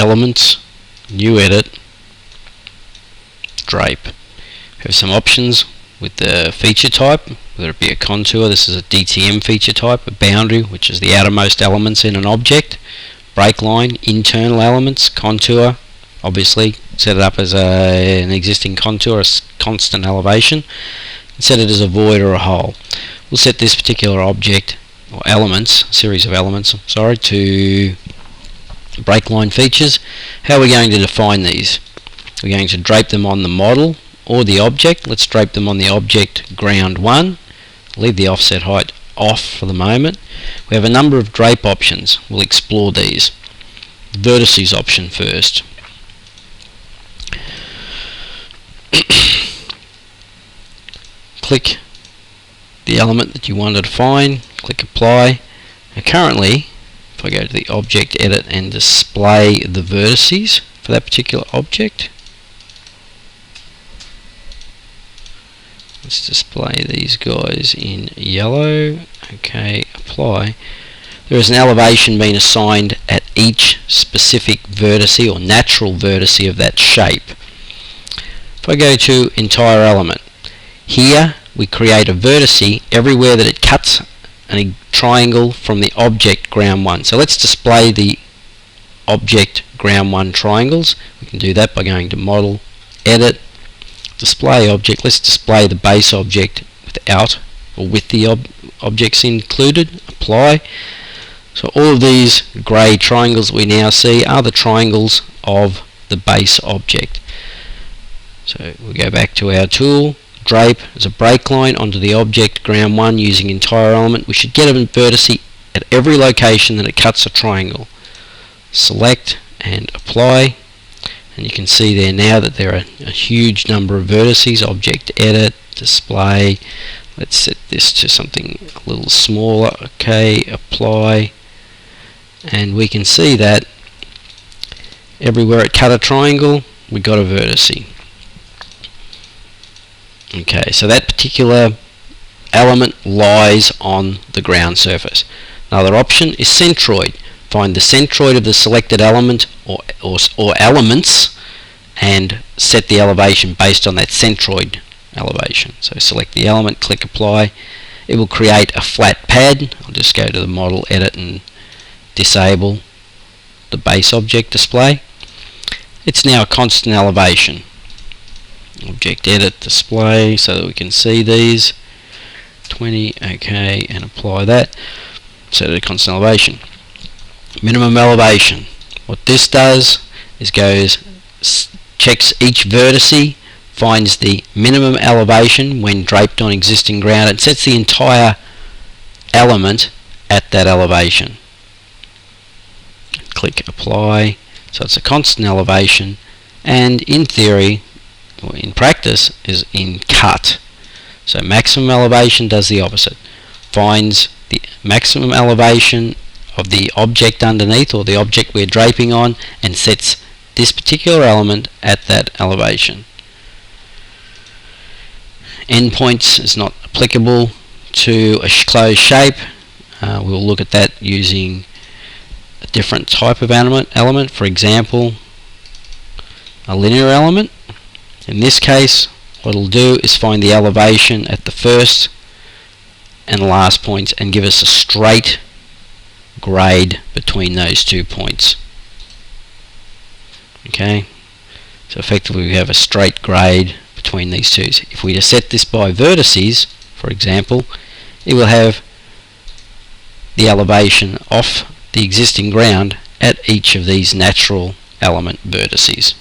Elements, New Edit, Drape. We have some options with the feature type, whether it be a contour. This is a DTM feature type, a boundary, which is the outermost elements in an object, break line, internal elements, contour, obviously set it up as an existing contour, a constant elevation, and set it as a void or a hole. We'll set this particular object, or elements, series of elements, sorry, to break line features. How are we going to define these? We're going to drape them on the model or the object. Let's drape them on the object ground 1. Leave the offset height off for the moment. We have a number of drape options. We'll explore these. Vertices option first. Click the element that you want to define, click apply. Now currently, if I go to the object edit and display the vertices for that particular object, let's display these guys in yellow. Okay, apply. There is an elevation being assigned at each specific vertice or natural vertice of that shape. If I go to entire element, here we create a vertice everywhere that it cuts a triangle from the object ground 1. So let's display the object ground 1 triangles. We can do that by going to model, edit, display object. Let's display the base object without or with the objects included. Apply. So all of these grey triangles we now see are the triangles of the base object. So we'll go back to our tool, drape as a break line onto the object ground 1 using entire element. We should get a vertice at every location that it cuts a triangle. Select and apply, and you can see there now that there are a huge number of vertices. Object edit, display. Let's set this to something a little smaller. Okay, apply, and we can see that everywhere it cut a triangle we got a vertice. Okay, so that particular element lies on the ground surface. Another option is centroid. Find the centroid of the selected element or elements and set the elevation based on that centroid elevation. So select the element, click apply. It will create a flat pad. I'll just go to the model, edit, and disable the base object display. It's now a constant elevation. Object edit, display, so that we can see these. 20, okay, and apply that. Set it to constant elevation. Minimum elevation. What this does is checks each vertice, finds the minimum elevation when draped on existing ground, and sets the entire element at that elevation. Click apply. So it's a constant elevation, and in theory, or in practice, is in cut. So maximum elevation does the opposite. Finds the maximum elevation of the object underneath, or the object we're draping on, and sets this particular element at that elevation. Endpoints is not applicable to a closed shape. We'll look at that using a different type of element, for example a linear element. In this case, what it'll do is find the elevation at the first and last points and give us a straight grade between those 2 points. Okay, so effectively we have a straight grade between these two. If we just set this by vertices, for example, it will have the elevation off the existing ground at each of these natural element vertices.